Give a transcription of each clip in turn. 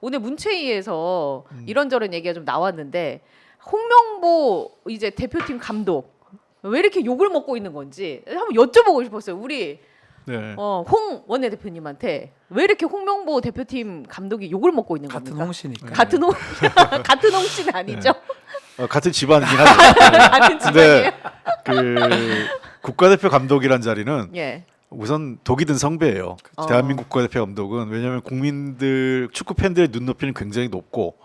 오늘 문체위에서 이런저런 얘기가 좀 나왔는데 홍명보 이제 대표팀 감독 왜 이렇게 욕을 먹고 있는 건지 한번 여쭤보고 싶었어요. 우리 네. 홍 원내대표님한테 왜 이렇게 홍명보 대표팀 감독이 욕을 먹고 있는 같은 겁니까? 홍씨니까. 같은 홍 같은 홍씨는 아니죠? 같은 집안이긴 하죠. 같은 집안이에요. 그 국가대표 감독이란 자리는 예. 우선 독이 든 성배예요. 대한민국 국가대표 감독은 왜냐하면 국민들 축구 팬들의 눈높이는 굉장히 높고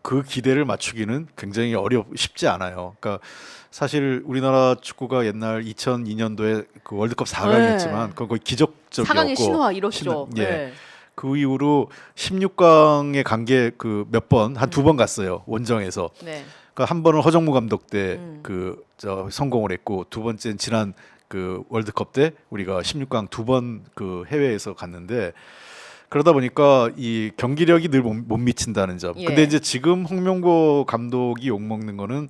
그 기대를 맞추기는 굉장히 쉽지 않아요. 그러니까 사실 우리나라 축구가 옛날 2002년도에 그 월드컵 4강이었지만 그건 거의 기적적이었고 4강의 신화 이렇죠. 예. 네. 그 이후로 16강에 간 게 그 몇 번 한 두 번 갔어요. 원정에서. 네. 그러니까 한 번은 허정무 감독 때 그 저 성공을 했고 두 번째는 지난 그 월드컵 때 우리가 16강 두 번 그 해외에서 갔는데 그러다 보니까 이 경기력이 늘 못 미친다는 점. 예. 근데 이제 지금 홍명보 감독이 욕 먹는 거는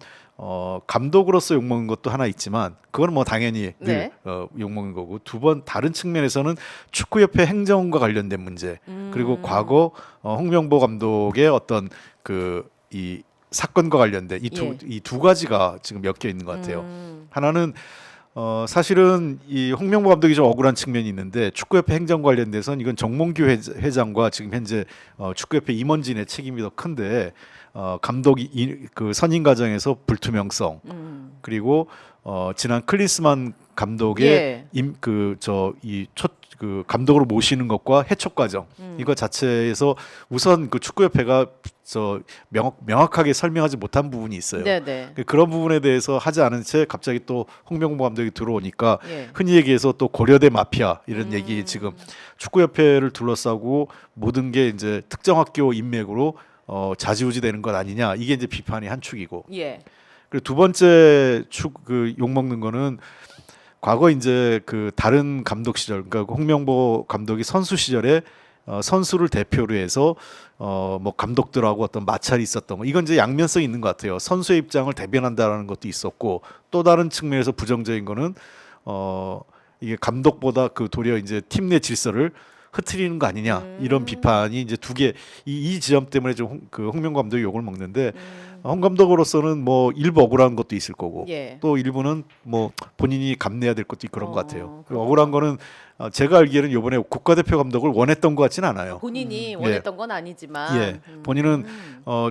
감독으로서 욕 먹는 것도 하나 있지만 그거는 뭐 당연히 늘 네. 욕 먹는 거고 두 번 다른 측면에서는 축구협회 행정과 관련된 문제 그리고 과거 홍명보 감독의 어떤 그 이 사건과 관련된 이 두 가지가 지금 엮여 있는 것 같아요. 하나는 사실은 이 홍명보 감독이 좀 억울한 측면이 있는데 축구협회 행정 관련돼서는 이건 정몽규 회장과 지금 현재 축구협회 임원진의 책임이 더 큰데 감독이 그 선임 과정에서 불투명성 그리고 지난 클린스만 감독의 예. 그 감독으로 모시는 것과 해촉 과정 이거 자체에서 우선 그 축구협회가 명확하게 설명하지 못한 부분이 있어요. 네네. 그런 부분에 대해서 하지 않은 채 갑자기 또 홍명보 감독이 들어오니까 예. 흔히 얘기해서 또 고려대 마피아 이런 얘기 지금 축구협회를 둘러싸고 모든 게 이제 특정 학교 인맥으로 좌지우지되는 것 아니냐 이게 이제 비판이 한 축이고 예. 그리고 두 번째 그 욕먹는 거는 과거 이제 그 다른 감독 시절 그러니까 홍명보 감독이 선수 시절에 선수를 대표로 해서 뭐 감독들하고 어떤 마찰이 있었던 거 이건 이제 양면성이 있는 것 같아요. 선수의 입장을 대변한다라는 것도 있었고 또 다른 측면에서 부정적인 거는 이게 감독보다 그 도리어 이제 팀 내 질서를 흐트리는 거 아니냐 이런 비판이 이제 두 개 이 지점 때문에 좀 그 홍명보 감독이 욕을 먹는데 홍 감독으로서는 뭐 일부 억울한 것도 있을 거고 예. 또 일부는 뭐 본인이 감내해야 될 것도 그런 것 같아요. 그렇구나. 억울한 거는 제가 알기에는 이번에 국가대표 감독을 원했던 것 같지는 않아요. 본인이 원했던 건 아니지만 예, 본인은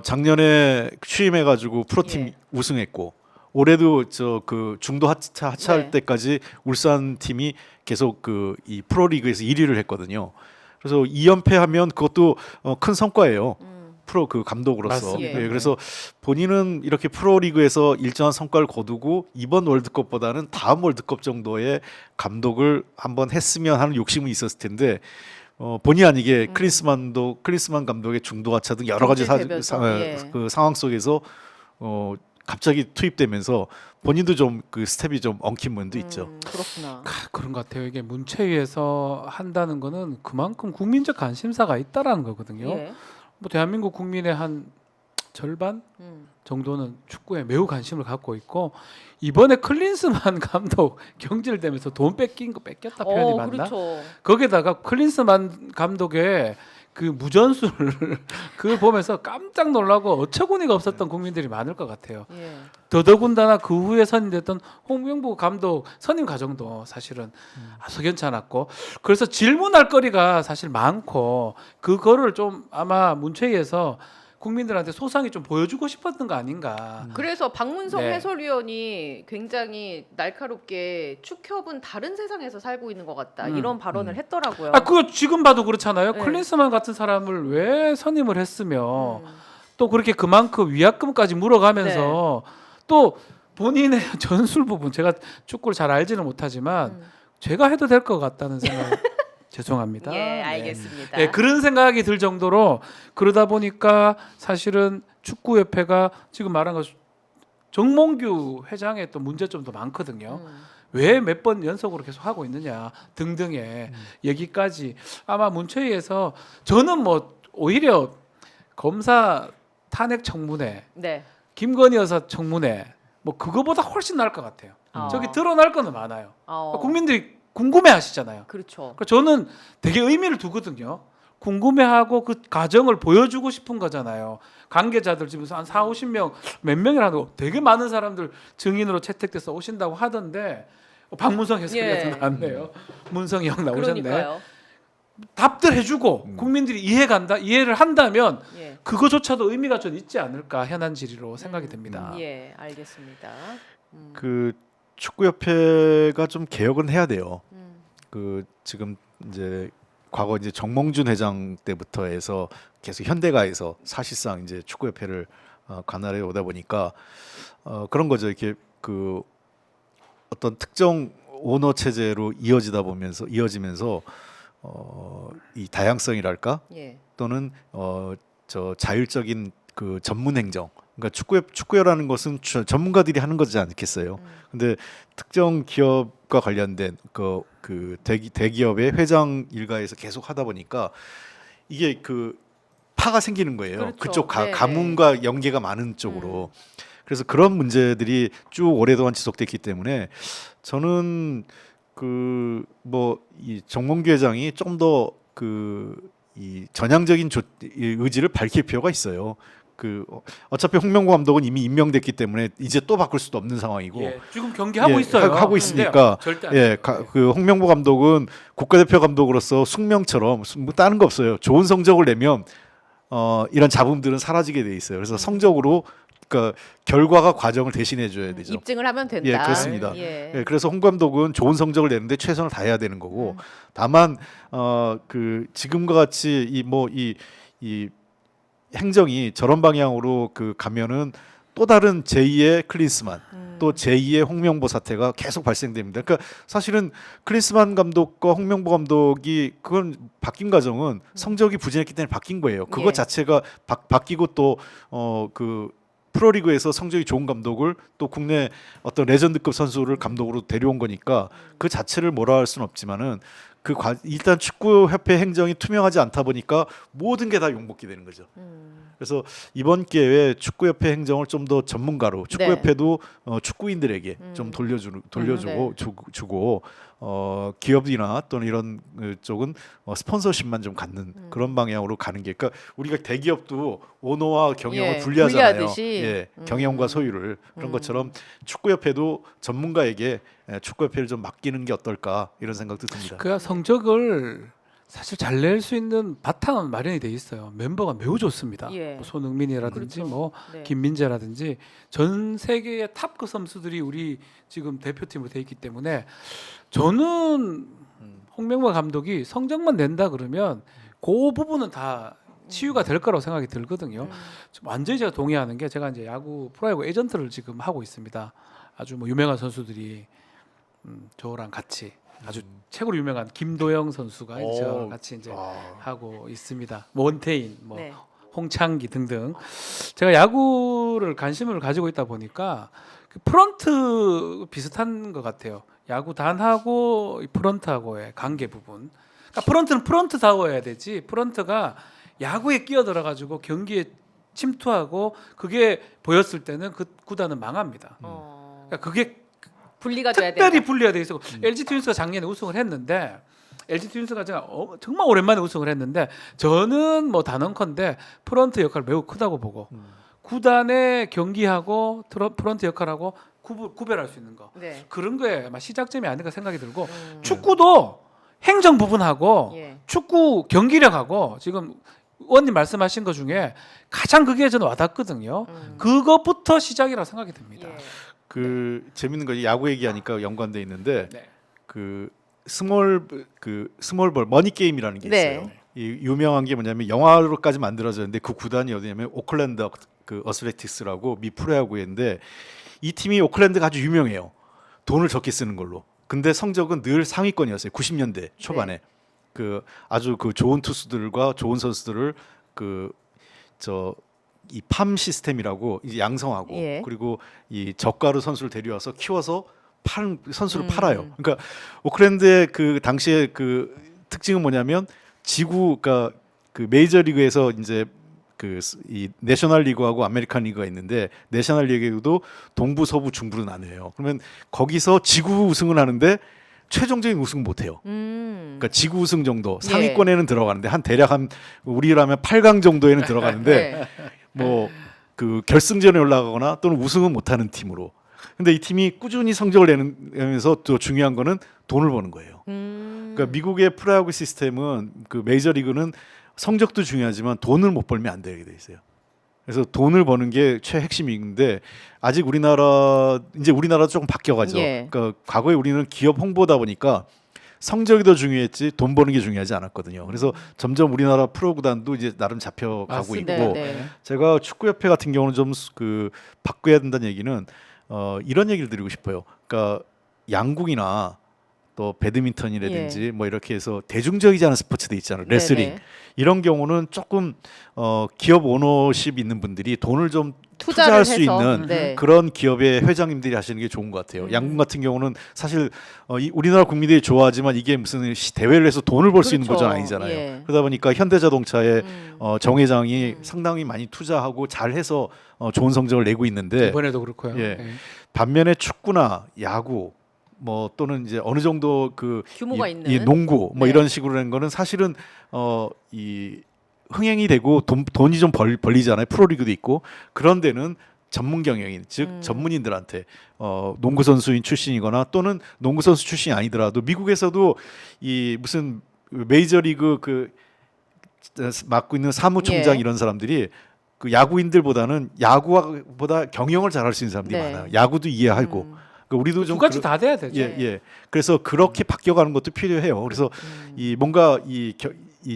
작년에 취임해가지고 프로팀 예. 우승했고 올해도 저 그 중도 하차할 네. 때까지 울산 팀이 계속 그 이 프로리그에서 1위를 했거든요. 그래서 2연패하면 그것도 큰 성과예요. 프로 그 감독으로서. 맞습니다. 예, 그래서 본인은 이렇게 프로리그에서 일정한 성과를 거두고 이번 월드컵보다는 다음 월드컵 정도의 감독을 한번 했으면 하는 욕심은 있었을 텐데 본의 아니게 클린스만 감독의 중도 하차 등 여러 가지 예. 그 상황 속에서 갑자기 투입되면서 본인도 좀 그 스텝이 좀 엉킨 면도 있죠. 그렇구나. 그런 것 같아요. 이게 문체위에서 한다는 거는 그만큼 국민적 관심사가 있다라는 거거든요. 예. 뭐 대한민국 국민의 한 절반 정도는 축구에 매우 관심을 갖고 있고 이번에 클린스만 감독 경질되면서 돈 뺏긴 거 뺏겼다 표현이 맞나? 그렇죠. 거기다가 클린스만 감독의 그 무전수를 그걸 보면서 깜짝 놀라고 어처구니가 없었던 국민들이 많을 것 같아요. 예. 더더군다나 그 후에 선임됐던 홍명보 감독 선임 과정도 사실은 석연치 않았고 그래서 질문할 거리가 사실 많고 그거를 좀 아마 문체위에서 국민들한테 소상히 좀 보여주고 싶었던 거 아닌가. 그래서 박문성 네. 해설위원이 굉장히 날카롭게 축협은 다른 세상에서 살고 있는 것 같다 이런 발언을 했더라고요. 그거 지금 봐도 그렇잖아요. 네. 클린스만 같은 사람을 왜 선임을 했으며 또 그렇게 그만큼 위약금까지 물어가면서 또 본인의 전술 부분 제가 축구를 잘 알지는 못하지만 제가 해도 될 것 같다는 생각. 죄송합니다. 예, 알겠습니다. 네, 그런 생각이 들 정도로 그러다 보니까 사실은 축구협회가 지금 말한 것 정몽규 회장의 또 문제점도 많거든요. 왜 몇 번 연속으로 계속 하고 있느냐 등등의 얘기까지 아마 문체위에서 저는 뭐 오히려 검사 탄핵 청문회, 네. 김건희 여사 청문회 뭐 그거보다 훨씬 나을 것 같아요. 저기 드러날 거는 많아요. 국민들이 궁금해하시잖아요. 그렇죠. 그러니까 저는 되게 의미를 두거든요. 궁금해하고 그 과정을 보여주고 싶은 거잖아요. 관계자들 집에서 한 4, 50명 몇 명이라도 되게 많은 사람들 증인으로 채택돼서 오신다고 하던데 박문성 해설위원도 예. 나왔네요. 문성이 형 나오셨네. 그러니까요. 답들 해주고 국민들이 이해를 한다면 예. 그거조차도 의미가 좀 있지 않을까 현안 질의로 생각이 됩니다. 예, 알겠습니다. 그 축구협회가 좀 개혁은 해야 돼요. 음. 그 지금 이제 과거 이제 정몽준 회장 때부터 해서 계속 현대가에서 사실상 이제 축구협회를 관할해 오다 보니까 그런 거죠. 이렇게 그 어떤 특정 오너 체제로 이어지면서 이 다양성이랄까 예. 또는 저 자율적인 그 전문 행정. 그러니까 축구회라는 것은 전문가들이 하는 거지 않겠어요. 근데 특정 기업과 관련된 그 대기업의 회장 일가에서 계속 하다 보니까 이게 그 파가 생기는 거예요. 그렇죠. 그쪽 네. 가문과 연계가 많은 쪽으로. 그래서 그런 문제들이 쭉 오랫동안 지속됐기 때문에 저는 그 뭐 이 정몽규 회장이 좀 더 이 전향적인 의지를 밝힐 필요가 있어요. 어차피 홍명보 감독은 이미 임명됐기 때문에 이제 또 바꿀 수도 없는 상황이고 예, 지금 경기하고 있어요. 하고 있으니까 절대 안 예, 돼요. 그 홍명보 감독은 국가대표 감독으로서 숙명처럼 뭐 다른 거 없어요. 좋은 성적을 내면 이런 잡음들은 사라지게 돼 있어요. 그래서 성적으로 그러니까 결과가 과정을 대신해 줘야 되죠. 입증을 하면 된다. 예, 그렇습니다. 예. 예, 그래서 홍 감독은 좋은 성적을 내는데 최선을 다해야 되는 거고 다만 그 지금과 같이 이 행정이 저런 방향으로 가면은 또 다른 제2의 클린스만 또 제2의 홍명보 사태가 계속 발생됩니다. 그러니까 사실은 클린스만 감독과 홍명보 감독이 그건 바뀐 과정은 성적이 부진했기 때문에 바뀐 거예요. 그것 예. 자체가 바뀌고 또 그 프로리그에서 성적이 좋은 감독을 또 국내 어떤 레전드급 선수를 감독으로 데려온 거니까 그 자체를 뭐라 할 수는 없지만은 일단 축구협회 행정이 투명하지 않다 보니까 모든 게 다 욕먹게 되는 거죠. 그래서 이번 기회에 축구협회 행정을 좀 더 전문가로 축구협회도 축구인들에게 좀 돌려주고 주고 기업이나 또는 이런 쪽은 스폰서십만 좀 갖는 그런 방향으로 가는 게 그러니까 우리가 대기업도 오너와 경영을 예, 분리하잖아요. 분리하듯이. 예, 경영과 소유를 그런 것처럼 축구협회도 전문가에게 축구협회를 좀 맡기는 게 어떨까 이런 생각도 듭니다. 그 성적을 사실 잘 낼 수 있는 바탕은 마련이 돼 있어요. 멤버가 매우 좋습니다. 예. 뭐 손흥민이라든지 그렇죠. 뭐 네. 김민재라든지 전 세계의 탑급 선수들이 우리 지금 대표팀으로 돼 있기 때문에 저는 홍명보 감독이 성적만 낸다 그러면 그 부분은 다 치유가 될 거라고 생각이 들거든요. 완전히 제가 동의하는 게 제가 이제 프로야구 에이전트를 지금 하고 있습니다. 아주 뭐 유명한 선수들이 저랑 같이 아주 최고로 유명한 김도영 선수가 이제 저랑 같이 이제 하고 있습니다. 뭐 원태인, 뭐 네. 홍창기 등등. 제가 야구를 관심을 가지고 있다 보니까 그 프런트 비슷한 것 같아요. 야구단하고 이 프런트하고의 관계 부분. 그러니까 프런트는 프런트다워야 되지. 프런트가 야구에 끼어들어 가지고 경기에 침투하고 그게 보였을 때는 그 구단은 망합니다. 그러니까 그게 분리가 돼야 특별히 된다. 분리가 돼 있어. LG 트윈스가 작년에 우승을 했는데 LG 트윈스가 정말 오랜만에 우승을 했는데 저는 뭐 단언컨대 프런트 역할 매우 크다고 보고 구단의 경기하고 프런트 역할하고 구별할 수 있는 거 네. 그런 거에 아마 시작점이 아닐까 생각이 들고 축구도 행정 부분하고 예. 축구 경기력하고 지금 의원님 말씀하신 것 중에 가장 그게 저는 와닿거든요. 그것부터 시작이라고 생각이 듭니다. 예. 재밌는 거 야구 얘기하니까 연관돼 있는데 네. 그 스몰볼 머니 게임이라는 게 네. 있어요. 이 유명한 게 뭐냐면 영화로까지 만들어졌는데 그 구단이 어디냐면 오클랜드 어스레틱스라고 미 프로야구인데 이 팀이 오클랜드가 아주 유명해요. 돈을 적게 쓰는 걸로. 근데 성적은 늘 상위권이었어요. 90년대 초반에. 그 아주 그 좋은 투수들과 좋은 선수들을 이 팜 시스템이라고 이제 양성하고 예. 그리고 이 저가로 선수를 데려와서 키워서 선수를 팔아요. 그러니까 오클랜드의 그 당시에 그 특징은 뭐냐면 그러니까 그 메이저리그에서 이제 이 내셔널 리그하고 아메리칸 리그가 있는데 내셔널 리그도 동부, 서부, 중부로 나뉘어요. 그러면 거기서 지구 우승을 하는데 최종적인 우승 못 해요. 그러니까 지구 우승 정도 예. 상위권에는 들어가는데 한 대략 한 우리라면 8강 정도에는 들어가는데 네. 뭐 그 결승전에 올라가거나 또는 우승은 못하는 팀으로. 근데 이 팀이 꾸준히 성적을 내면서 또 중요한 거는 돈을 버는 거예요. 그러니까 미국의 프로야구 시스템은 그 메이저리그는 성적도 중요하지만 돈을 못 벌면 안 되게 돼 있어요. 그래서 돈을 버는 게 최핵심인데 아직 우리나라 조금 바뀌어가죠. 예. 그러니까 과거에 우리는 기업 홍보다 보니까 성적이 더 중요했지 돈 버는 게 중요하지 않았거든요. 그래서 점점 우리나라 프로 구단도 이제 나름 잡혀가고 맞습니다. 있고 네. 제가 축구협회 같은 경우는 좀 그 바꿔야 된다는 얘기는 이런 얘기를 드리고 싶어요. 그러니까 양궁이나 또 배드민턴이라든지 뭐 이렇게 해서 대중적이지 않은 스포츠들 있잖아요. 레슬링 네네. 이런 경우는 조금 기업 오너십 있는 분들이 돈을 좀 투자를 투자할 수 해서, 있는 네. 그런 기업의 회장님들이 하시는 게 좋은 것 같아요. 양궁 같은 경우는 사실 우리나라 국민들이 좋아하지만 이게 무슨 대회를 해서 돈을 벌 수 있는 그렇죠. 거는 아니잖아요. 예. 그러다 보니까 현대자동차의 정 회장이 상당히 많이 투자하고 잘해서 좋은 성적을 내고 있는데 이번에도 그렇고요. 예. 예. 반면에 축구나 야구 뭐 또는 이제 어느 정도 그 규모가 이 있는. 농구 뭐 네. 이런 식으로 된 거는 사실은 이 흥행이 되고 돈이 좀 벌리잖아요. 프로리그도 있고 그런 데는 전문 경영인 즉 전문인들한테 농구 선수인 출신이거나 또는 농구 선수 출신이 아니더라도 미국에서도 이 무슨 메이저리그 그 맡고 있는 사무총장 예. 이런 사람들이 그 야구인들보다는 야구보다 경영을 잘할 수 있는 사람들이 네. 많아요. 야구도 이해하고 그러니까 우리도 두 좀 가지 다 돼야 되죠. 예, 예. 그래서 그렇게 바뀌어가는 것도 필요해요. 그래서 이 뭔가 이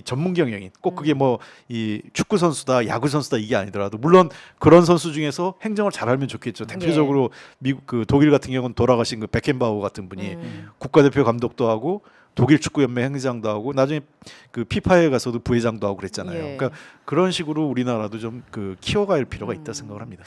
전문 경영인 꼭 그게 뭐 이 축구 선수다, 야구 선수다 이게 아니더라도 물론 그런 선수 중에서 행정을 잘하면 좋겠죠. 대표적으로 미국 그 독일 같은 경우는 돌아가신 그 베켄바우어 같은 분이 국가대표 감독도 하고 독일 축구 연맹 행장도 하고 나중에 그 피파에 가서도 부회장도 하고 그랬잖아요. 예. 그러니까 그런 식으로 우리나라도 좀 그 키워갈 필요가 있다 생각을 합니다.